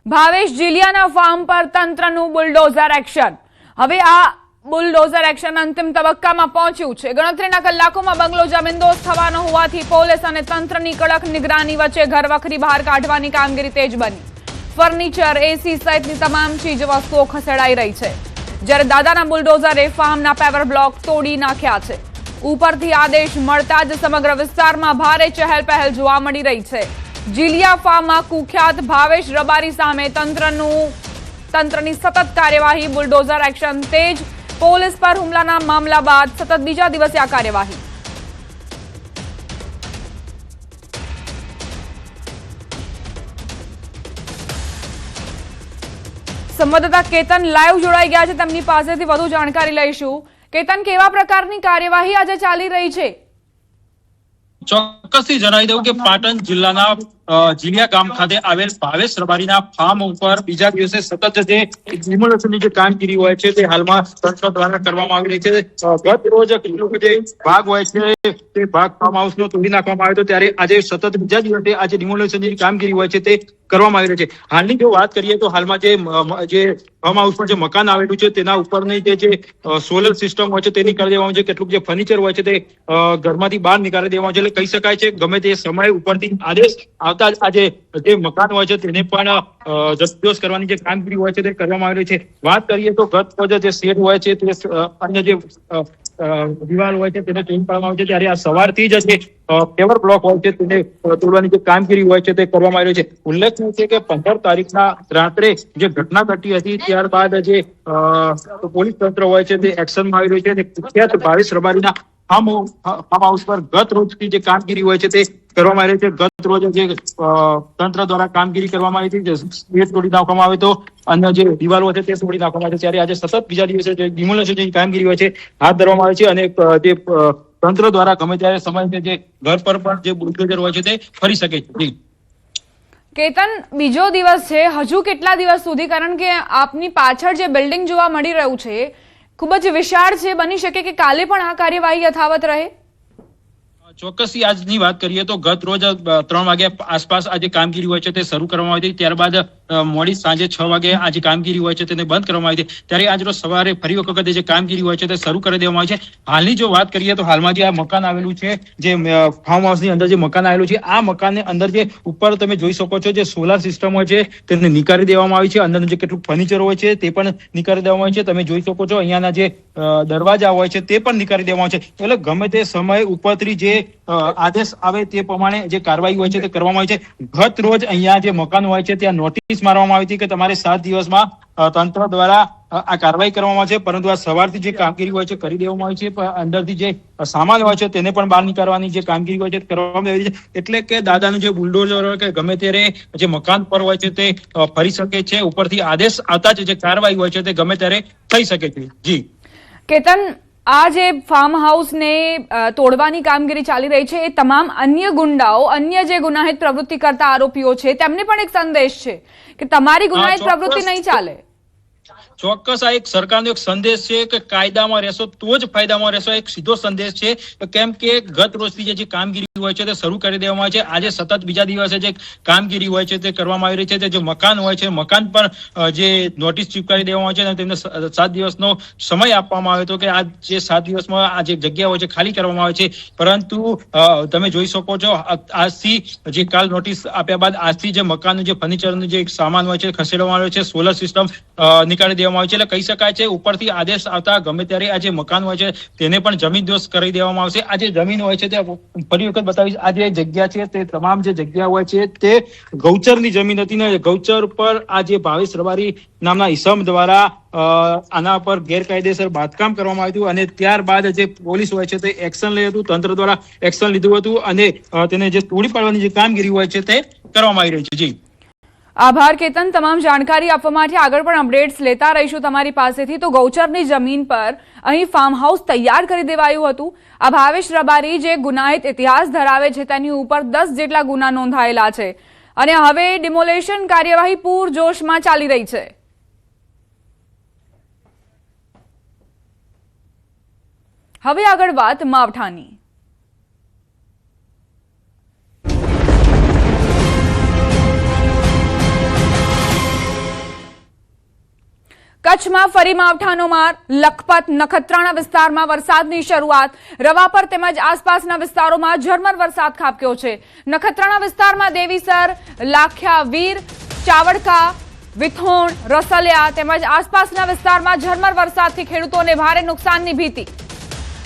Bhavesh જીલિયાના farm પર તંત્રનું bulldozer action. હવે આ બુલડોઝર એક્શન અંતિમ તબક્કામાં પહોંચ્યું છે। ગણતરીના કલાકોમાં બંગલો જમીનદોસ્ત થવાનો હોવાથી પોલીસ અને તંત્રની કડક નિગરાની વચ્ચે ઘરવખરી બહાર કાઢવાની કામગીરી તેજ બની। ફર્નિચર, એસી સહિતની તમામ ચીજ વસ્તુઓ ખસેડાઈ રહી છે, જ્યારે દાદાના બુલડોઝરે ફાર્મના પેવર બ્લોક તોડી નાખ્યા છે। ઉપરથી આદેશ મળતા જ સમગ્ર વિસ્તારમાં ભારે ચહેલ પહેલ જોવા મળી રહી છે। જીલિયા ફાર્મમાં કુખ્યાત ભાવેશ રબારી સામે તંત્રની સતત કાર્યવાહી, બુલડોઝર એક્શન તેજ। પોલીસ પર હુમલાના મામલા બાદ સતત બીજા દિવસે આ કાર્યવાહી। સંવાદદાતા કેતન લાઈવ જોડાઈ ગયા છે, તેમની પાસેથી વધુ જાણકારી લઈશું। કેતન, કેવા પ્રકારની કાર્યવાહી આજે ચાલી રહી છે? ચોક્કસથી જણાવી દઉં કે પાટણ જિલ્લાના જીલિયા ગામ ખાતે આવેલ ભાવેશ રબારીના ફાર્મ ઉપર બીજા દિવસે સતત જે ડિમોલેશનની જે કામગીરી હોય છે તે હાલમાં તંત્ર દ્વારા કરવામાં આવી રહી છે। ગત રોજ જે ભાગ હોય છે તે ભાગ ફાર્મ હાઉસનો તોડી નાખવામાં આવ્યો હતો, ત્યારે આજે સતત બીજા દિવસે આજે ડિમોલેશનની કામગીરી હોય છે તે કરવામાં આવી રહી છે। હાલની જો વાત કરીએ તો હાલમાં જે ફાર્મ હાઉસમાં જે મકાન આવેલું છે તેના ઉપરની જે સોલર સિસ્ટમ હોય છે તે નીકાળી દેવામાં છે। કેટલુંક જે ફર્નિચર હોય છે તે ઘરમાંથી બહાર નીકાળી દેવામાં છે। એટલે કહી શકાય છે ગમે તે સમય ઉપરથી આદેશ આવતા જ આજે જે મકાન હોય છે તેને પણ જબરદસ્ત કરવાની જે કામગીરી હોય છે તે કરવામાં આવી રહી છે। વાત કરીએ તો ગત રોજ જે શેડ હોય છે તે અન્ય જે દિવાલ હોય છે તેને તોડી પાડવામાં આવે છે, ત્યારે આ સવારથી જ જે પેવર બ્લોક હોય છે તેને તોડવાની જે કામગીરી હોય છે તે કરવામાં આવી રહી છે। ઉલ્લેખનીય છે કે 15 તારીખના રાત્રે જે ઘટના ઘટી હતી ત્યારબાદ જે પોલીસ તંત્ર હોય છે તે એક્શનમાં આવી રહ્યું છે। કુખ્યાત ભાવેશ રબારીના ફાર્મ હાઉસ પર ગત રોજની જે કામગીરી હોય છે તે કરવામાં આવી રહી છે। ગત રોજ જે તંત્ર દ્વારા કામગીરી કરવામાં આવી હતી, ગેટ તોડી નાખવામાં આવે તો અન્ય જે દિવાલો છે તે તોડી નાખવામાં આવે છે, ત્યારે આજે સતત બીજા દિવસે જે ડિમોલેશનની કામગીરી હોય છે હાથ ધરવામાં આવે છે અને જે તંત્ર દ્વારા ગમે ત્યારે સમય જે ઘર પર પણ જે બુલડોઝર હોય છે તે ફરી શકે છે। કેતન, બીજો દિવસ છે, હજુ કેટલા દિવસ સુધી? કારણ કે આપની પાછળ જે બિલ્ડિંગ જોવા મળી રહ્યું છે ખૂબ જ વિશાળ છે, બની શકે કે કાલે પણ આ કાર્યવાહી યથાવત રહે? ચોક્કસથી આજની વાત કરીએ તો ગત રોજ 3 વાગ્યા આસપાસ આ જે કામગીરી હોય છે તે શરૂ કરવામાં આવી હતી, ત્યારબાદ મોડી સાંજે 6 વાગે આ જે કામગીરી હોય છે તેને બંધ કરવામાં આવી હતી, ત્યારે આજરોજ સવારે ફરી વખત જે કામગીરી હોય છે તે શરૂ કરી દેવામાં આવી છે। હાલની જો વાત કરીએ તો હાલમાં જે આ મકાન આવેલું છે, જે ફાર્મ હાઉસની અંદર જે મકાન આવેલું છે, આ મકાનની અંદર જે ઉપર તમે જોઈ શકો છો જે સોલાર સિસ્ટમ હોય છે તેને નીકાળી દેવામાં આવી છે। અંદરનું જે કેટલું ફર્નિચર હોય છે તે પણ નીકાળી દેવામાં આવે છે। તમે જોઈ શકો છો અહીંયાના જે દરવાજા હોય છે તે પણ નીકાળી દેવામાં આવે છે। એટલે ગમે તે સમય ઉપરથી જે આદેશ આવે તે પ્રમાણે જે કાર્યવાહી હોય છે તે કરવામાં આવી છે। ગત રોજ અહીંયા જે મકાન હોય છે ત્યાં નોટિસ મારવામાં આવી હતી કે તમારે 7 દિવસમાં તંત્ર દ્વારા આ કાર્યવાહી કરવામાં આવે છે, પરંતુ આ સવારથી જે કામગીરી હોય છે કરી દેવામાં આવી છે। અંદરથી જે સામાન હોય છે તેને પણ બહાર નીકાળવાની જે કામગીરી હોય છે કરવામાં આવી છે। એટલે કે દાદાનું જે બુલડોઝર હોય કે ગમે ત્યારે જે મકાન પર હોય છે તે ફરી શકે છે, ઉપરથી આદેશ આવતા જ જે કાર્યવાહી હોય છે તે ગમે ત્યારે થઈ શકે છે। જી કેતન, આ જે ફાર્મ હાઉસને તોડવાની કામગીરી ચાલી રહી છે એ તમામ અન્ય ગુંડાઓ, અન્ય જે ગુનાહિત પ્રવૃત્તિ કરતા આરોપીઓ છે તેમને પણ એક સંદેશ છે કે તમારી ગુનાહિત પ્રવૃત્તિ નહીં ચાલે। ચોક્કસ આ એક સરકારનો એક સંદેશ છે કે કાયદામાં રહેશો તો જ ફાયદામાં રહેશો, એક સીધો સંદેશ છે। કેમ કે ગત રોજથી જે કામગીરી હોય છે તે શરૂ કરી દેવામાં આવે છે। આજે સતત બીજા દિવસે જે કામગીરી હોય છે તે કરવામાં આવી રહી છે। જે મકાન હોય છે મકાન પર જે નોટિસ ચીપકાવી દેવામાં આવે છે અને તેમને 7 દિવસનો સમય આપવામાં આવ્યો હતો કે આ જે 7 દિવસમાં આ જે જગ્યા હોય છે ખાલી કરવામાં આવે છે, પરંતુ તમે જોઈ શકો છો આજથી જે કાલ નોટિસ આપ્યા બાદ આજથી જે મકાનનું જે ફર્નિચરનું જે સામાન હોય છે ખસેડવામાં આવ્યો છે, સોલર સિસ્ટમ નીકાળી દેવામાં આવી છે। એટલે કહી શકાય છે ઉપરથી આદેશ આવતા ગમે ત્યારે આ જે મકાન હોય છે તેને પણ જમીનદોસ્ત કરી દેવામાં આવશે। આ જે જમીન હોય છે તે ફરી વખત બતાવીશ, આ જે જગ્યા છે તે તમામ જે જગ્યા હોય છે તે ગૌચરની જમીન હતી ને ગૌચર પર આ જે ભાવેશ રબારી નામના ઈસમ દ્વારા આના પર ગેરકાયદેસર બાંધકામ કરવામાં આવ્યું હતું અને ત્યારબાદ જે પોલીસ હોય છે તે એક્શન લઈ હતું, તંત્ર દ્વારા એક્શન લીધું હતું અને તેને જે તોડી પાડવાની જે કામગીરી હોય છે તે કરવામાં આવી રહી છે। જી આભાર કેતન, તમામ જાણકારી આપવા માટે। આગળ પણ અપડેટ્સ લેતા રહીશું તમારી પાસેથી। તો ગૌચરની જમીન પર અહીં ફાર્મ હાઉસ તૈયાર કરી દેવાયું હતું। આ ભાવેશ રબારી જે ગુનાહિત ઇતિહાસ ધરાવે છે તેની ઉપર 10 જેટલા ગુના નોંધાયેલા છે અને હવે ડિમોલેશન કાર્યવાહી પૂરજોશમાં ચાલી રહી છે। હવે આગળ વાત માવઠાની। કચ્છમાં ફરી માવઠાનો માર. લખપત નખત્રાણા વિસ્તારમાં વરસાદની શરૂઆત. રવાપર તેમજ આસપાસના વિસ્તારોમાં ઝરમર વરસાદ ખાબક્યો છે. નખત્રાણા વિસ્તારમાં દેવીસર, લાખિયા વીર, ચાવડકા, વિથોણ, રસલિયા તેમજ આસપાસના વિસ્તારમાં ઝરમર વરસાદથી ખેડૂતોને ભારે નુકસાનની ભીતિ.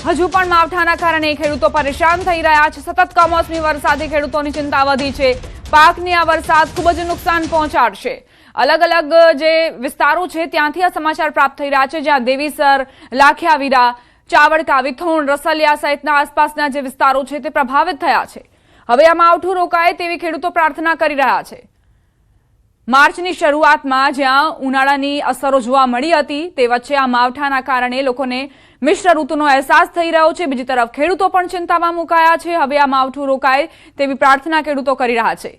હજુ પણ માવઠાના કારણે ખેડૂતો પરેશાન થઈ રહ્યા છે. સતત કમોસમી વરસાદથી ખેડૂતોની ચિંતા વધી છે. પાકને આ વરસાદ ખૂબ જ નુકસાન પહોંચાડશે. અલગ અલગ જે વિસ્તારો છે ત્યાંથી આ સમાચાર પ્રાપ્ત થઈ રહ્યા છે, જ્યાં દેવીસર, લાખિયાવીરા, ચાવડકા, વિથોણ, રસલિયા સહિતના આસપાસના જે વિસ્તારો છે તે પ્રભાવિત થયા છે. હવે આ માવઠું રોકાય તેવી ખેડૂતો પ્રાર્થના કરી રહ્યા છે. માર્ચની શરૂઆતમાં જ્યાં ઉનાળાની અસરો જોવા મળી હતી તે વચ્ચે આ માવઠાના કારણે લોકોને મિશ્ર ઋતુનો અહેસાસ થઈ રહ્યો છે. બીજી તરફ ખેડૂતો પણ ચિંતામાં મુકાયા છે. હવે આ માવઠું રોકાય તેવી પ્રાર્થના ખેડૂતો કરી રહ્યા છે.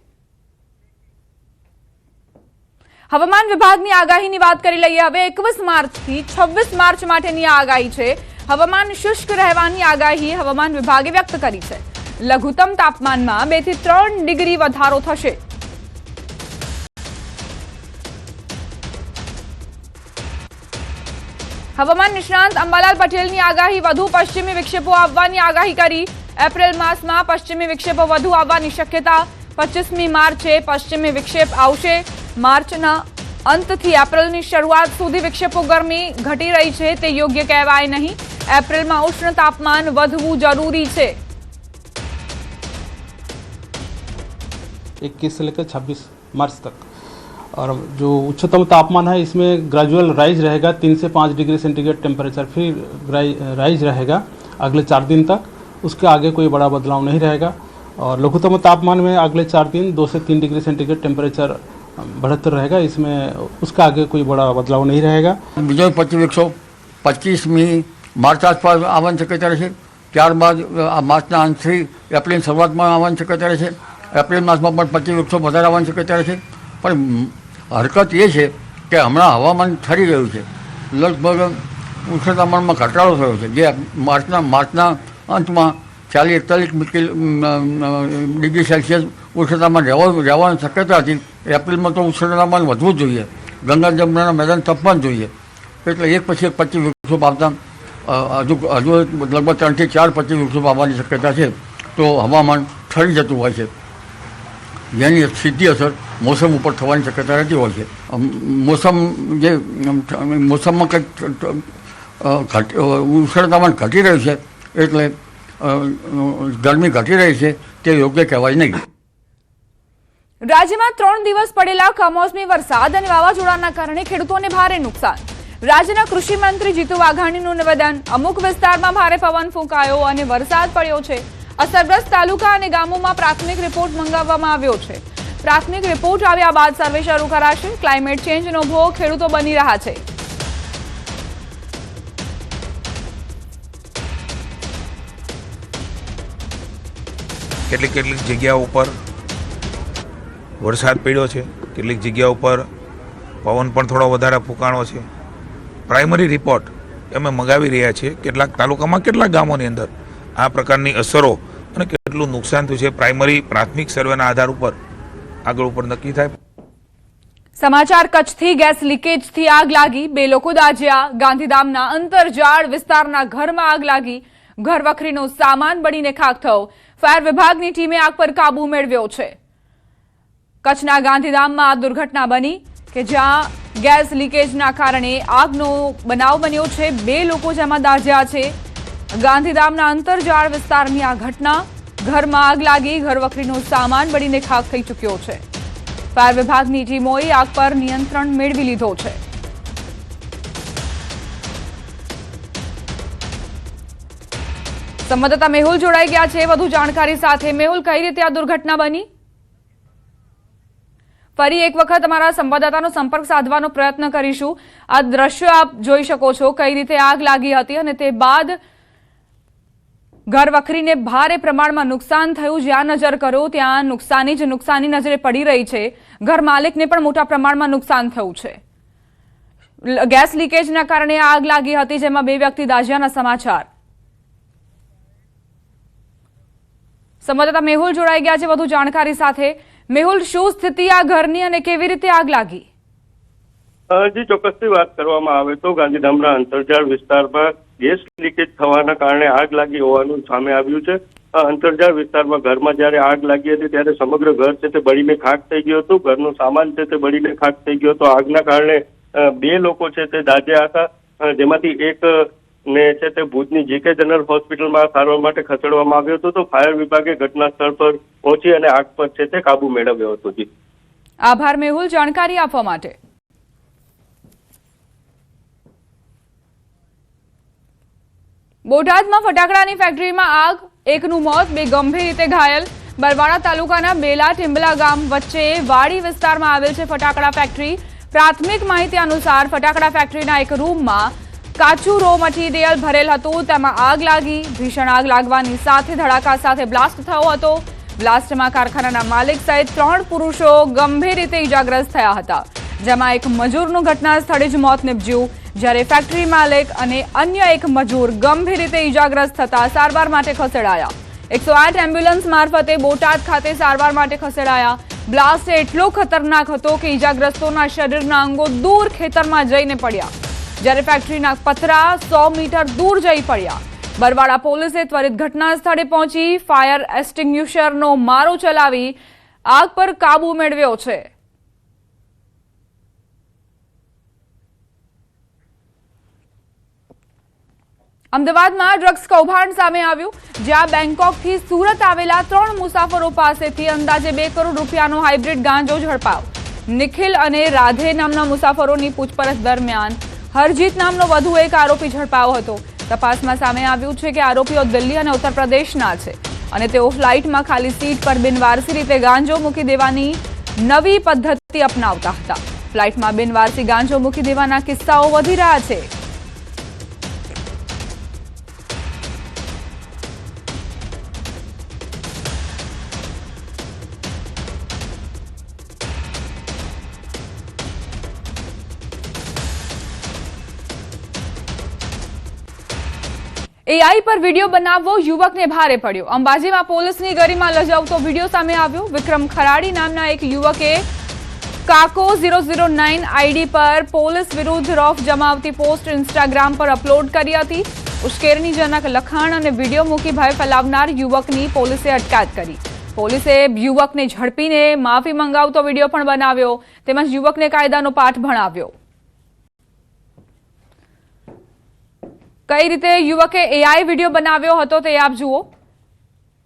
હવામાન વિભાગની આગાહીની વાત કરી લઈએ. હવે 21 માર્ચથી 26 માર્ચ માટેની આ આગાહી છે. હવામાન શુષ્ક રહેવાની આગાહી હવામાન વિભાગે વ્યક્ત કરી છે. લઘુત્તમ તાપમાનમાં 2 થી 3 ડિગ્રી વધારો થશે. હવામાન નિષ્ણાંત અંબાલાલ પટેલની આગાહી. વધુ પશ્ચિમી વિક્ષેપો આવવાની આગાહી કરી. એપ્રિલ માસમાં પશ્ચિમી વિક્ષેપો વધુ આવવાની શક્યતા. 25મી માર્ચે પશ્ચિમી વિક્ષેપ આવશે. માર્ચના અંતથી એપ્રિલની શરૂઆત સુધી વિક્ષેપો ગરમી ઘટી રહી છે તે યોગ્ય કહેવાય નહીં. એપ્રિલમાં ઉષ્ણ તાપમાન વધવું જરૂરી છે. 21 से लेकर 26 मार्च तक, और जो उच्चतम तापमान है इसमें ग्रेजुअल राइज रहेगा. 3 से 5 डिग्री सेंटीग्रेड टेम्परेचर फिर राइज रहेगा अगले 4 दिन तक. उसके आगे कोई बड़ा बदलाव नहीं रहेगा. और लघुत्तम तापमान में अगले 4 दिन 2 से 3 डिग्री सेंटीग्रेड टेम्परेचर बढ़तर रहेगा. इसमें उसका आगे कोई बड़ा बदलाव नहीं रहेगा. બીજો 25મી માર્ચ આસપાસ આવવાની શક્યતા રહેશે. ત્યારબાદ આ માર્ચના અંતથી એપ્રિલની શરૂઆતમાં આવવાની શક્યતા રહેશે. એપ્રિલ માસમાં પણ 25 વધારે આવવાની શક્યતા રહેશે. પણ હરકત એ છે કે હમણાં હવામાન ઠરી રહ્યું છે. લગભગ ઉષ્ણ તાપમાનમાં ઘટાડો થયો છે, જે માર્ચના અંતમાં 40-41 ડિગ્રી સેલ્સિયસ ઉષ્ણ તાપમાન રહેવાની શક્યતા હતી. એપ્રિલમાં તો ઉષ્ણ તાપમાન વધવું જ જોઈએ. ગંગા જમનાના મેદાન તપવાનું જોઈએ. એટલે એક પછી એક 25 વિક્ષેપ આવતા હજુ લગભગ 3 થી 4 25 વિક્ષેપ આવવાની શક્યતા છે. તો હવામાન ઠરી જતું હોય છે, જેની સીધી અસર મોસમ ઉપર થવાની શક્યતા રહેતી હોય છે. મોસમમાં કંઈક ઉષ્ણ તાપમાન ઘટી રહ્યું છે, એટલે ગરમી ઘટી રહી છે તે યોગ્ય કહેવાય નહીં. રાજ્યમાં 3 દિવસ પડેલા કમોસમી વરસાદ અને વાવાઝોડાના કારણે ખેડૂતોને ભારે નુકસાન. રાજ્યના કૃષિ મંત્રી જીતુ વાઘાણીનું નિવેદન. અમુક વિસ્તારમાં ભારે પવન ફૂંકાયો અને વરસાદ પડ્યો છે. અસરગ્રસ્ત તાલુકા અને ગામોમાં પ્રાથમિક રિપોર્ટ મંગાવવામાં આવ્યો છે. પ્રાથમિક રિપોર્ટ આવ્યા બાદ સર્વે શરૂ કરાશે. ક્લાઇમેટ ચેન્જનો ભોગ ખેડૂતો બની રહ્યા છે. કેટલીક જગ્યાઓ ઉપર વરસાદ પડ્યો છે, કેટલીક જગ્યા ઉપર પવન પણ થોડો વધારે ફૂંકાણો છે. પ્રાઇમરી રિપોર્ટ અમે મંગાવી રહ્યા છીએ. કેટલાક તાલુકામાં, કેટલાક ગામોની અંદર આ પ્રકારની અસરો અને કેટલું નુકસાન થયું છે પ્રાઇમરી પ્રાથમિક સર્વેના આધાર ઉપર આગળ ઉપર નક્કી થાય. સમાચાર. કચ્છથી ગેસ લીકેજથી આગ લાગી. 2 લોકો દાઝ્યા. ગાંધીધામના અંતરજાળ વિસ્તારના ઘરમાં આગ લાગી. ઘર વખરીનો સામાન બળીને ખાખ થયો. ફાયર વિભાગની ટીમે આગ પર કાબુ મેળવ્યો છે. કચ્છના ગાંધીધામમાં આ દુર્ઘટના બની કે જ્યાં ગેસ લીકેજના કારણે આગનો બનાવ બન્યો છે. 2 લોકો જેમાં દાઝ્યા છે. ગાંધીધામના અંતરજાળ વિસ્તારની આ ઘટના. ઘરમાં આગ લાગી. ઘર વખરીનો સામાન બળીને ખાખ થઈ ચૂક્યો છે. ફાયર વિભાગની ટીમોએ આગ પર નિયંત્રણ મેળવી લીધો છે. સંવાદદાતા મેહુલ જોડાઈ ગયા છે વધુ જાણકારી સાથે. મેહુલ, કઈ રીતે આ દુર્ઘટના બની? ફરી એક વખત અમારા સંવાદદાતાનો સંપર્ક સાધવાનો પ્રયત્ન કરીશું. આ દ્રશ્યો આપ જોઈ શકો છો, કઈ રીતે આગ લાગી હતી અને તે બાદ ઘર વખરીને ભારે પ્રમાણમાં નુકસાન થયું. જ્યાં નજર કરો ત્યાં નુકસાની નજરે પડી રહી છે. ઘર માલિકને પણ મોટા પ્રમાણમાં નુકસાન થયું છે. ગેસ લીકેજના કારણે આગ લાગી હતી, જેમાં 2 વ્યક્તિ દાઝ્યાના સમાચાર. સંવાદદાતા મેહુલ જોડાઈ ગયા છે વધુ જાણકારી સાથે. મેહુલ, શું સ્થિતિ આ ઘરની અને કેવી રીતે આગ લાગી? જી, ચોક્કસથી વાત કરવામાં આવે તો ગાંધીધામના અંતરજાળ વિસ્તારમાં ગેસ લીકેજ થવાના કારણે આગ લાગી હોવાનું સામે આવ્યું છે. અંતરજાળ વિસ્તારમાં ઘરમાં જ્યારે આગ લાગી હતી ત્યારે સમગ્ર ઘર છે તે બળીને ખાખ થઈ ગયું હતું. ઘરનો સામાન છે તે બળીને ખાખ થઈ ગયો હતો. આગના કારણે 2 લોકો છે તે દાઝ્યા હતા, જેમાંથી એક ને છે તે ભુજની જીકે જનરલ હોસ્પિટલમાં સારવાર માટે ખસેડવામાં આવ્યો હતો. તો ફાયર વિભાગે ઘટના સ્થળ પર પહોંચી અને આગ પર છે તે કાબુ મેળવ્યો હતો. જી, આભાર મેહુલ જાણકારી આપવા માટે. બોટાદમાં ફટાકડાની ફેક્ટરીમાં આગ, એકનું મોત, 2 ગંભીર રીતે ઘાયલ. બરવાડા તાલુકાના બેલા ટીમ્બલા ગામ વચ્ચે વાડી વિસ્તારમાં આવેલ છે ફટાકડા ફેક્ટરી. પ્રાથમિક માહિતી અનુસાર ફટાકડા ફેક્ટરીના એક રૂમમાં કાચું રો મટીરિયલ ભરેલ હતું. તેમાં આગ લાગી. ભીષણ આગ લાગવાની સાથે ધડાકા સાથે બ્લાસ્ટ થયો હતો. બ્લાસ્ટમાં કારખાનાના માલિક સહિત 3 પુરુષો ગંભીર રીતે ઇજાગ્રસ્ત થયા હતા, જેમાં એક મજૂરનું ઘટના સ્થળે જ મોત નીપજ્યું, જ્યારે ફેક્ટરી માલિક અને અન્ય એક મજૂર ગંભીર રીતે ઇજાગ્રસ્ત થતા સારવાર માટે ખસેડાયા. 108 એમ્બ્યુલન્સ મારફતે બોટાદ ખાતે સારવાર માટે ખસેડાયા. બ્લાસ્ટ એટલો ખતરનાક હતો કે ઇજાગ્રસ્તોના શરીરના અંગો દૂર ખેતરમાં જઈને પડ્યા, જ્યારે ફેક્ટરીના પતરા 100 મીટર દૂર જઈ પડ્યા. બરવાડા પોલીસે ત્વરિત ઘટના સ્થળે પહોંચી ફાયર એક્સટિંગ્યુશરનો મારો ચલાવી આગ પર કાબુ મેળવ્યો છે. અમદાવાદમાં ડ્રગ્સ કૌભાંડ સામે આવ્યું, જ્યાં બેંકોકથી સુરત આવેલા 3 મુસાફરો પાસેથી અંદાજે 2 કરોડ રૂપિયાનો હાઇબ્રિડ ગાંજો ઝડપાયો. નિખિલ અને રાધે નામના મુસાફરોની પૂછપરછ દરમિયાન હરજીત નામનો વધુ એક આરોપી ઝડપાયો હતો. તપાસમાં સામે આવ્યું છે કે આરોપીઓ દિલ્હી અને ઉત્તર પ્રદેશના છે અને તેઓ ફ્લાઇટમાં ખાલી સીટ પર બિનવારસી રીતે ગાંજો મૂકી દેવાની નવી પદ્ધતિ અપનાવતા હતા. ફ્લાઇટમાં બિનવારસી ગાંજો મૂકી દેવાના કિસ્સાઓ વધી રહ્યા છે. એઆઈ પર વિડીયો બનાવવો યુવકને ભારે પડ્યો. અંબાજીમાં પોલીસની ગરિમા લજાવતો વિડીયો સામે આવ્યો. વિક્રમ ખરાડી નામના એક યુવકે કાકો 009 આઈડી પર પોલીસ વિરુદ્ધ રોફ જમાવતી પોસ્ટ ઇન્સ્ટાગ્રામ પર અપલોડ કરી હતી. ઉશ્કેરણીજનક લખાણ અને વિડીયો મૂકી ભય ફેલાવનાર યુવકની પોલીસે અટકાયત કરી. પોલીસે યુવકને ઝડપીને માફી મંગાવતો વિડીયો પણ બનાવ્યો, તેમજ યુવકને કાયદાનો પાઠ ભણાવ્યો. કઈ રીતે યુવકે એઆઈ વિડીયો બનાવ્યો હતો તે આપ જુઓ.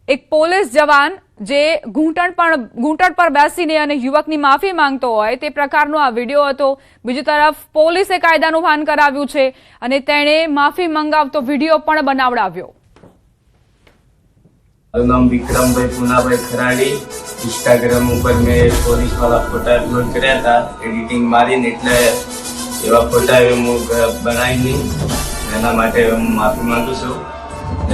એક પોલીસ જવાન જે ઘૂંટણ પર બેસીને અને યુવકની માફી માંગતો હોય તે પ્રકારનો આ વિડીયો હતો. બીજી તરફ પોલીસે કાયદાનું ભાન કરાવ્યું છે અને તેણે માફી મંગાવતો વિડીયો પણ બનાવડાવ્યો. મારું નામ વિક્રમભાઈ પુનાભાઈ ખરાડી. ઇન્સ્ટાગ્રામ ઉપર મેં પોલીસ વાળા ફોટા અપલોડ કર્યા હતા, એડિટિંગ મારીને, એટલે એવા ફોટા હું બનાવી નહીં. એના માટે હું માફી માંગુ છું.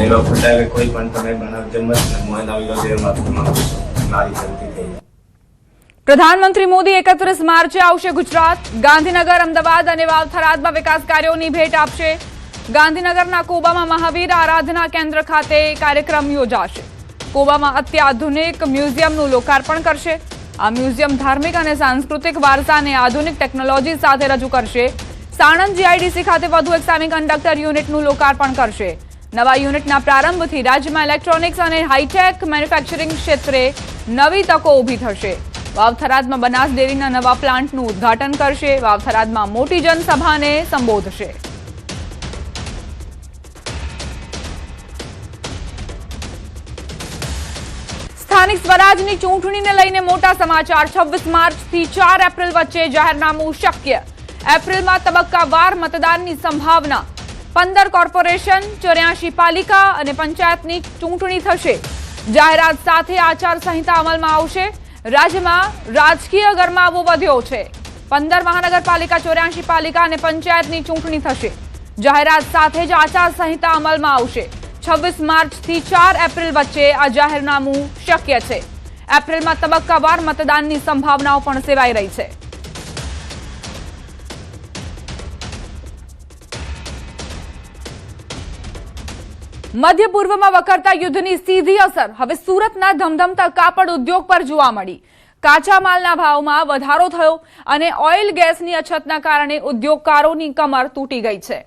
એવા ફોટા કોઈ પણ તમે બનાવજો મત, હું એના વિરોધે માફી માંગુ છું. મારી ગલતી થઈ. પ્રધાનમંત્રી મોદી 31 માર્ચે આવશે ગુજરાત. ગાંધીનગર, અમદાવાદ અને વાવથરાદમાં વિકાસ કાર્યોની ભેટ આપશે. ગાંધીનગરના કોબામાં મહાવીર આરાધના કેન્દ્ર ખાતે કાર્યક્રમ યોજાશે. કોબામાં અત્યાધુનિક મ્યુઝિયમનું લોકાર્પણ કરશે. આ મ્યુઝિયમ ધાર્મિક અને સાંસ્કૃતિક વારસાને આધુનિક ટેકનોલોજી સાથે રજૂ કરશે. સાણંદ જીઆઈડીસી ખાતે વધુ એક સેમિકન્ડક્ટર યુનિટનું લોકાર્પણ કરશે. નવા યુનિટના પ્રારંભથી રાજ્યમાં ઇલેક્ટ્રોનિક્સ અને હાઈટેક મેન્યુફેક્ચરિંગ ક્ષેત્રે નવી તકો ઊભી થશે. વાવથરાદમાં બનાસ ડેરીના નવા પ્લાન્ટનું ઉદ્ઘાટન કરશે. વાવથરાદમાં મોટી જનસભાને સંબોધશે. સ્થાનિક સ્વરાજની ચૂંટણીને લઈને મોટા સમાચાર. 26 માર્ચથી 4 એપ્રિલ વચ્ચે જાહેરનામું શક્ય. એપ્રિલમાં તબક્કાવાર મતદાનની સંભાવના. 15 કોર્પોરેશન, 84 પાલિકા અને પંચાયતની ચૂંટણી થશે. જાહેરાત સાથે આચારસંહિતા અમલમાં આવશે. રાજ્યમાં રાજકીય ગરમાવો વધ્યો છે. 15 મહાનગરપાલિકા, 84 પાલિકા અને પંચાયતની ચૂંટણી થશે. જાહેરાત સાથે જ આચારસંહિતા અમલમાં આવશે. 26 માર્ચથી 4 એપ્રિલ વચ્ચે આ જાહેરનામું શક્ય છે. એપ્રિલમાં તબક્કાવાર મતદાનની સંભાવનાઓ પણ સેવાઈ રહી છે. મધ્ય પૂર્વમાં વકરતા યુદ્ધની સીધી અસર હવે સુરતના ધમધમતા કાપડ ઉદ્યોગ પર જોવા મળી. કાચા માલના ભાવમાં વધારો થયો અને ઓઇલ ગેસની અછતના કારણે ઉદ્યોગકારોની કમર તૂટી ગઈ છે.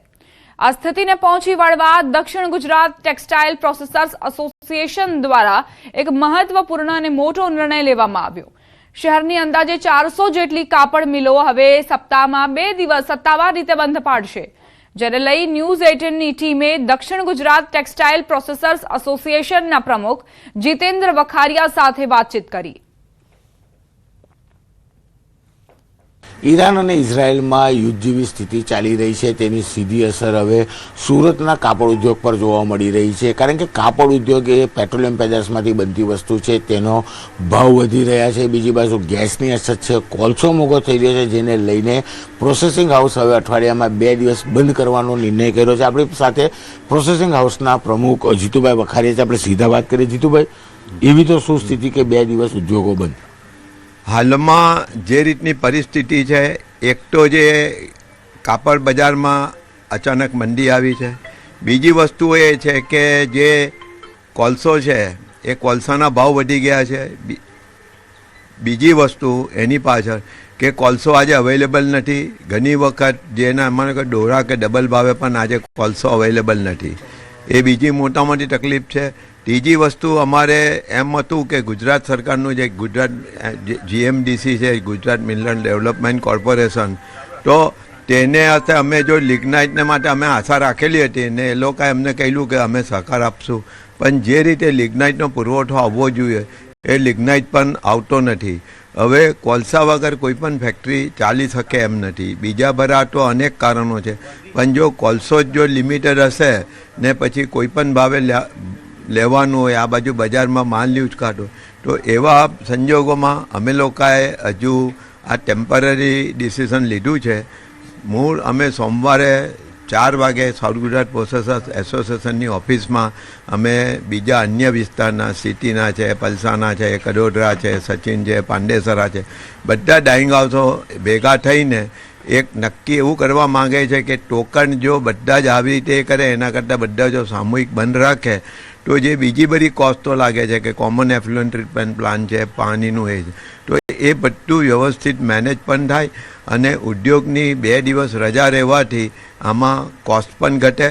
આ સ્થિતિને પહોંચી વળવા દક્ષિણ ગુજરાત ટેક્સટાઇલ પ્રોસેસર્સ એસોસિએશન દ્વારા એક મહત્વપૂર્ણ અને મોટો નિર્ણય લેવામાં આવ્યો. શહેરની અંદાજે 400 જેટલી કાપડ મિલો હવે સપ્તાહમાં 2 દિવસ સત્તાવાર રીતે બંધ પાડશે. જેને લઈ ન્યૂઝ 18ની ટીમે દક્ષિણ ગુજરાત ટેક્સટાઇલ પ્રોસેસર્સ એસોસિએશનના પ્રમુખ જીતેન્દ્ર વખારિયા સાથે વાતચીત કરી. ઈરાન અને ઇઝરાયલમાં યુદ્ધ જેવી સ્થિતિ ચાલી રહી છે, તેની સીધી અસર હવે સુરતના કાપડ ઉદ્યોગ પર જોવા મળી રહી છે. કારણ કે કાપડ ઉદ્યોગ એ પેટ્રોલિયમ પેદાશમાંથી બનતી વસ્તુ છે, તેનો ભાવ વધી રહ્યા છે. બીજી બાજુ ગેસની અછત છે, કોલસો મોંઘો થઈ રહ્યો છે, જેને લઈને પ્રોસેસિંગ હાઉસ હવે અઠવાડિયામાં 2 દિવસ બંધ કરવાનો નિર્ણય કર્યો છે. આપણી સાથે પ્રોસેસિંગ હાઉસના પ્રમુખ જીતુભાઈ વખારિયા છે. આપણે સીધા વાત કરીએ. જીતુભાઈ, એવી તો શું સ્થિતિ કે 2 દિવસ ઉદ્યોગો બંધ? હાલમાં જે રીતની પરિસ્થિતિ છે, એક તો જે કાપડ બજારમાં અચાનક મંદી આવી છે, બીજી વસ્તુ એ છે કે જે કોલસો છે એ કોલસાના ભાવ વધી ગયા છે. બીજી વસ્તુ એની પાછળ કે કોલસો આજે અવેલેબલ નથી. ઘણી વખત જેના માનો કે દોરા કે ડબલ ભાવે પણ આજે કોલસો અવેલેબલ નથી. એ બીજી મોટા મોટી તકલીફ છે. ત્રીજી વસ્તુ અમારે એમ હતું કે ગુજરાત સરકારનું જે ગુજરાત જીએમડીસી છે, ગુજરાત મિનરલ ડેવલપમેન્ટ કોર્પોરેશન, તો તેને હશે અમે જો લિગ્નાઇટને માટે અમે આશા રાખેલી હતી ને એ લોકોએ અમને કહ્યું કે અમે સહકાર આપશું, પણ જે રીતે લિગ્નાઇટનો પુરવઠો આવવો જોઈએ એ લિગ્નાઇટ પણ આવતો નથી. હવે કોલસા વગર કોઈ પણ ફેક્ટરી ચાલી શકે એમ નથી. બીજા બધા તો અનેક કારણો છે, પણ જો કોલસો જ જો લિમિટેડ હશે ને પછી કોઈ પણ ભાવે લેવાનું હોય, આ બાજુ બજારમાં માલ ન્યૂઝ કાઢો, તો એવા સંજોગોમાં અમે લોકોએ હજુ આ ટેમ્પરરી ડિસિઝન લીધું છે. મૂળ અમે સોમવારે 4 વાગે સાઉથ ગુજરાત પ્રોસેસર્સ એસોસિએશનની ઓફિસમાં અમે બીજા અન્ય વિસ્તારના સિટીના છે, પલસાના છે, કડોદરા છે, સચિન છે, પાંડેસરા છે, બધા ડાઇંગ હાઉસો ભેગા થઈને એક નક્કી એવું કરવા માંગે છે કે ટોકન જો બધા જ આવી રીતે કરે એના કરતાં બધા જો સામૂહિક બંધ રાખે તો જે બીજી બધી કોસ્ટો લાગે છે કે કોમન એફ્લુઅન્ટ ટ્રીટમેન્ટ પ્લાન છે, પાણીનું એ છે, તો એ બધું વ્યવસ્થિત મેનેજ પણ થાય અને ઉદ્યોગની 2 દિવસ રજા રહેવાથી આમાં કોસ્ટ પણ ઘટે.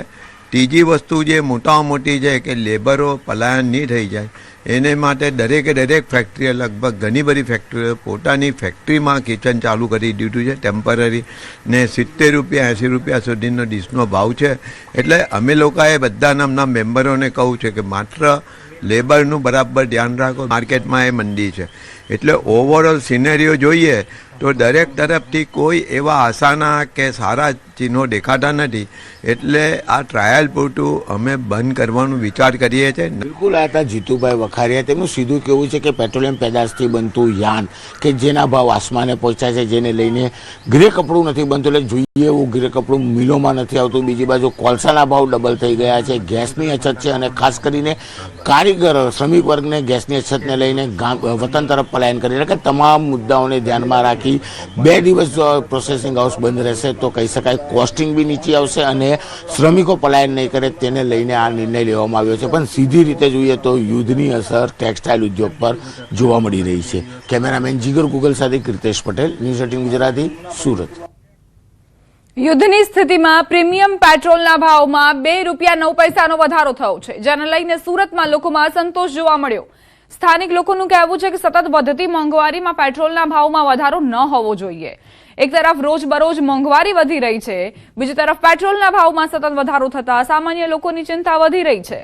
ત્રીજી વસ્તુ જે મોટામાં મોટી છે કે લેબરો પલાયન નહીં થઈ જાય એને માટે દરેક ફેક્ટરીએ લગભગ ઘણી બધી ફેક્ટરીઓ પોતાની ફેક્ટરીમાં કિચન ચાલુ કરી દીધું છે ટેમ્પરરી ને 70 રૂપિયા 80 રૂપિયા સુધીનો ડીશનો ભાવ છે. એટલે અમે લોકોએ બધા નામના મેમ્બરોને કહું છે કે માત્ર લેબરનું બરાબર ધ્યાન રાખો. માર્કેટમાં એ મંદી છે એટલે ઓવરઓલ સિનેરીઓ જોઈએ તો દરેક તરફથી કોઈ એવા આશાના કે સારા ચિહ્નો દેખાતા નથી. એટલે આ ટ્રાયલ પૂરતું અમે બંધ કરવાનો વિચાર કરીએ છીએ. બિલકુલ, આ હતા જીતુભાઈ વખારિયા. તેમનું સીધું કહેવું છે કે પેટ્રોલિયમ પેદાશથી બનતું યાન કે જેના ભાવ આસમાને પહોંચ્યા છે, જેને લઈને ગ્રે કપડું નથી બનતું, એટલે જોઈએ એવું ગ્રે કપડું મિલોમાં નથી આવતું. બીજી બાજુ કોલસાના ભાવ ડબલ થઈ ગયા છે, ગેસની અછત છે અને ખાસ કરીને કારીગરો શ્રમિક વર્ગને ગેસની અછતને લઈને વતન તરફ પલાયન કરી, એટલે કે તમામ મુદ્દાઓને ધ્યાનમાં રાખી 2 દિવસ જો પ્રોસેસિંગ હાઉસ બંધ રહેશે તો કહી શકાય કોસ્ટિંગ બી નીચે આવશે અને શ્રમિકો પલાયન નહીં કરે, તેને લઈને આ નિર્ણય લેવામાં આવ્યો છે. પણ સીધી રીતે જોઈએ તો યુદ્ધની અસર ટેક્સટાઇલ ઉદ્યોગ પર જોવા મળી રહી છે. કેમેરામેન જીગર ગુગલ સાથે કૃતેશ પટેલ, ન્યૂઝ 18 ગુજરાતી, સુરત. યુદ્ધની સ્થિતિમાં પ્રીમિયમ પેટ્રોલના ભાવમાં ₹2.09 વધારો થયો છે, જેને લઈને સુરતમાં લોકોમાં સંતોષ જોવા મળ્યો. સ્થાનિક લોકોનું કહેવું છે કે સતત વધતી મોંઘવારીમાં પેટ્રોલના ભાવમાં વધારો ન હોવો જોઈએ. એક તરફ રોજબરોજ મોંઘવારી વધી રહી છે, બીજી તરફ પેટ્રોલના ભાવમાં સતત વધારો થતા સામાન્ય લોકોની ચિંતા વધી રહી છે.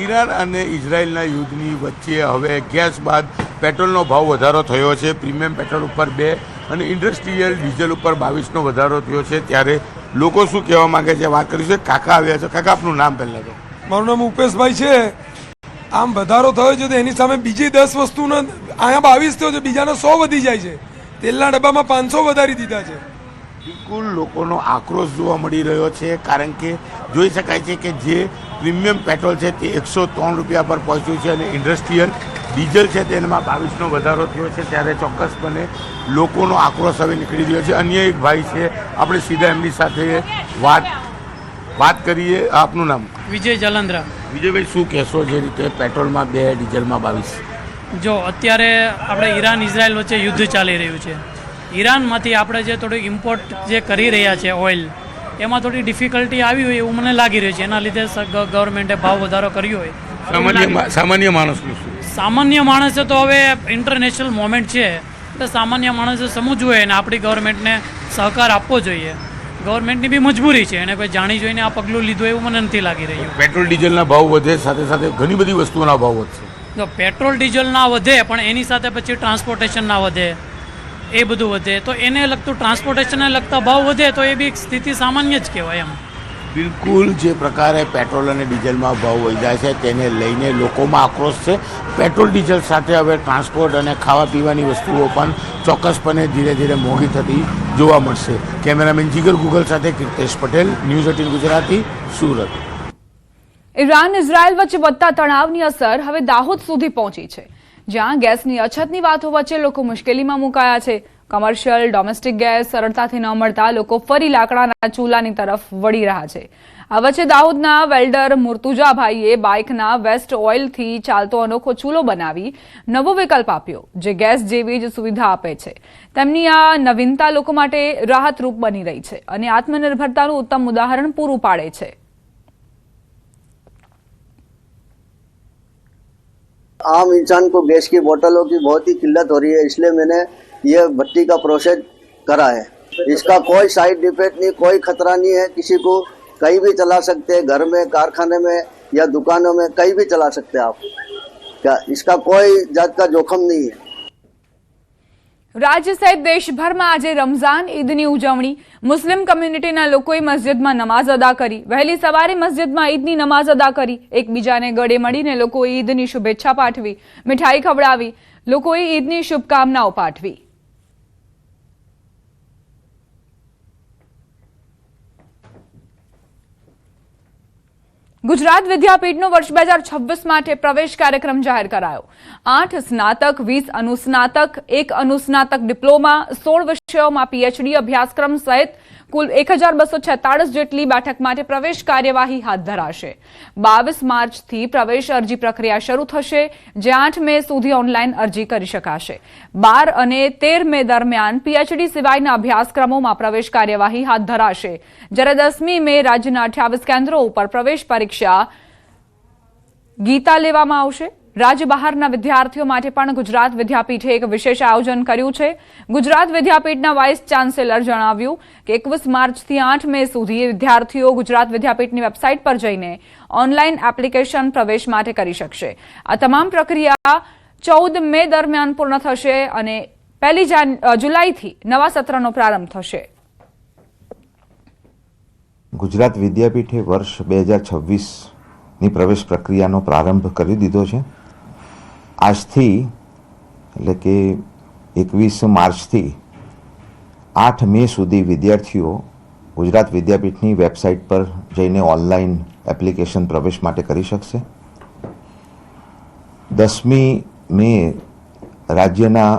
ઈરાન અને ઇઝરાયલના યુદ્ધની વચ્ચે હવે ગેસ બાદ પેટ્રોલનો ભાવ વધારો થયો છે. પ્રીમિયમ પેટ્રોલ ઉપર 2 અને ઇન્ડસ્ટ્રીયલ ડીઝલ ઉપર 22નો વધારો થયો છે. ત્યારે લોકો શું કહેવા માંગે છે વાત કરીશું. કાકા આવ્યા છે. કાકા, આપનું નામ પહેલાં તો? મારું નામ ઉપેશભાઈ છે. આમ વધારો થયો છે તો એની સામે બીજી 10 વસ્તુનો અહીંયા 22 થયો છે, બીજાનો 100 વધી જાય છે. તેલના ડબ્બામાં 500 વધારી દીધા છે. બિલકુલ લોકોનો આક્રોશ જોવા મળી રહ્યો છે, કારણ કે જોઈ શકાય છે કે જે પ્રીમિયમ પેટ્રોલ છે તે 103 રૂપિયા પર પહોંચ્યું છે અને ઇન્ડસ્ટ્રીયલ ડીઝલ છે તેમાં 22નો વધારો થયો છે. ત્યારે ચોક્કસપણે લોકોનો આક્રોશ હવે નીકળી રહ્યો છે. અન્ય એક ભાઈ છે, આપણે સીધા એમની સાથે વાત વાત કરીએ, આપનું નામ? વિજય જલંધરા. વિજયભાઈ, શું કહેશો જે રીતે પેટ્રોલમાં 2, ડીઝલમાં 22? જો અત્યારે આપણે ઈરાન ઇઝરાયલ વચ્ચે યુદ્ધ ચાલી રહ્યું છે. ઈરાનમાંથી આપણે જે થોડું ઇમ્પોર્ટ જે કરી રહ્યા છે ઓઇલ, એમાં થોડી ડિફિકલ્ટી આવી હોય એવું મને લાગી રહ્યું છે. એના લીધે ગવર્મેન્ટે ભાવ વધારો કર્યો હોય. સામાન્ય માણસનું શું? સામાન્ય માણસે તો હવે ઇન્ટરનેશનલ મોમેન્ટ છે એટલે સામાન્ય માણસે સમજવું હોય અને આપણી ગવર્મેન્ટને સહકાર આપવો જોઈએ. ગવર્મેન્ટની બી મજબૂરી છે, એને કોઈ જાણી જોઈને આ પગલું લીધું એવું મને નથી લાગી રહ્યું. પેટ્રોલ ડીઝલના ભાવ વધે, સાથે સાથે ઘણી બધી વસ્તુઓના ભાવ વધશે. જો પેટ્રોલ ડીઝલ ના વધે પણ એની સાથે પછી ટ્રાન્સપોર્ટેશન ના વધે, એ બધું વધે તો એને લગતું ટ્રાન્સપોર્ટેશનને લગતા ભાવ વધે તો એ બી એક સ્થિતિ સામાન્ય જ કહેવાય એમ. બિલકુલ જે પ્રકારે પેટ્રોલ અને ડીઝલમાં ભાવ વધ્યા છે તેને લઈને લોકોમાં આક્રોશ છે. પેટ્રોલ ડીઝલ સાથે હવે ટ્રાન્સપોર્ટ અને ખાવા પીવાની વસ્તુઓ પણ ચોક્કસપણે ધીરે ધીરે મોંઘી થતી જોવા મળશે. કેમેરામેન જીગર ગુગલ સાથે Kirtesh Patel, news 18 Gujarati, Surat. Iran Israel વચ્ચે વધતા તણાવની અસર હવે દાહોદ સુધી પહોંચી છે, જ્યાં ગેસની અછતની વાતો વચ્ચે લોકો મુશ્કેલીમાં મુકાયા છે. કમર્શિયલ ડોમેસ્ટિક ગેસ સરળતાથી ન મળતા લોકો ફરી લાકડાના ચૂલાની તરફ વળી રહ્યા છે. આ વચ્ચે દાહોદના વેલ્ડર મુર્તુજાભાઈએ બાઇકના વેસ્ટ ઓઇલથી ચાલતો અનોખો ચૂલો બનાવી નવો વિકલ્પ આપ્યો, જે ગેસ જેવી જ સુવિધા આપે છે. તેમની આ નવીનતા લોકો માટે રાહતરૂપ બની રહી છે અને આત્મનિર્ભરતાનું ઉત્તમ ઉદાહરણ પૂરું પાડે છે. आम इंसान को गैस की बोतलों की बहुत ही किल्लत हो रही है, इसलिए मैंने ये भट्टी का प्रोसेस करा है. इसका कोई साइड इफेक्ट नहीं, कोई खतरा नहीं है, किसी को कहीं भी चला सकते हैं, घर में, कारखाने में या दुकानों में कहीं भी चला सकते हैं आप. क्या इसका कोई जात का जोखम नहीं है. રાજ્ય સહિત દેશભરમાં આજે રમઝાન ઈદની ઉજવણી. મુસ્લિમ કમ્યુનિટીના લોકોએ મસ્જિદમાં નમાઝ અદા કરી. વહેલી સવારે મસ્જિદમાં ઈદની નમાઝ અદા કરી. એકબીજાને ગળે મળીને લોકોએ ઈદની શુભેચ્છા પાઠવી, મીઠાઈ ખવડાવી, લોકોએ ઈદની શુભકામનાઓ પાઠવી. ગુજરાત વિદ્યાપીઠનો વર્ષ 2026 માટે પ્રવેશ કાર્યક્રમ જાહેર કરાયો. 8 સ્નાતક, 20 અનુસ્નાતક, 1 અનુસ્નાતક ડિપ્લોમા, 16 વિષયોમાં પીએચડી અભ્યાસક્રમ સહિત કુલ 1246 જેટલી બેઠક માટે પ્રવેશ કાર્યવાહી હાથ ધરાશે. 22 માર્ચથી પ્રવેશ અરજી પ્રક્રિયા શરૂ થશે, જે 8 મે સુધી ઓનલાઈન અરજી કરી શકાશે. 12 અને 13 મે દરમિયાન પીએચડી સિવાયના અભ્યાસક્રમોમાં પ્રવેશ કાર્યવાહી હાથ ધરાશે, જ્યારે 10મી મે રાજ્યના 28 કેન્દ્રો ઉપર પ્રવેશ પરીક્ષા ગીતા લેવામાં આવશે. રાજ્ય બહારના વિદ્યાર્થીઓ માટે પણ ગુજરાત વિદ્યાપીઠે એક વિશેષ આયોજન કર્યું છે. ગુજરાત વિદ્યાપીઠના વાઇસ ચાન્સેલર જણાવ્યું કે 21 માર્ચથી 8 મે સુધી વિદ્યાર્થીઓ ગુજરાત વિદ્યાપીઠની વેબસાઇટ પર જઈને ઓનલાઈન એપ્લિકેશન પ્રવેશ માટે કરી શકશે. આ તમામ પ્રક્રિયા 14 મે દરમિયાન પૂર્ણ થશે અને 1 જુલાઈથી નવા સત્રનો પ્રારંભ થશે. ગુજરાત વિદ્યાપીઠે વર્ષ 2026ની પ્રવેશ પ્રક્રિયાનો પ્રારંભ કરી દીધો છે. આજથી એટલે કે 21 માર્ચથી 8 મે સુધી વિદ્યાર્થીઓ ગુજરાત વિદ્યાપીઠની વેબસાઇટ પર જઈને ઓનલાઈન એપ્લિકેશન પ્રવેશ માટે કરી શકશે. 10મી મે રાજ્યના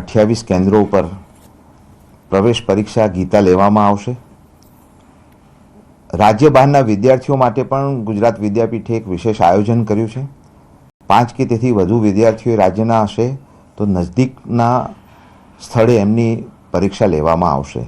28 કેન્દ્રો ઉપર પ્રવેશ પરીક્ષા ગીતા લેવામાં આવશે. રાજ્ય બહારના વિદ્યાર્થીઓ માટે પણ ગુજરાત વિદ્યાપીઠે એક વિશેષ આયોજન કર્યું છે. 5 કે તેથી વધુ વિદ્યાર્થીઓ રાજ્યના હશે તો નજદીકના સ્થળે એમની પરીક્ષા લેવામાં આવશે.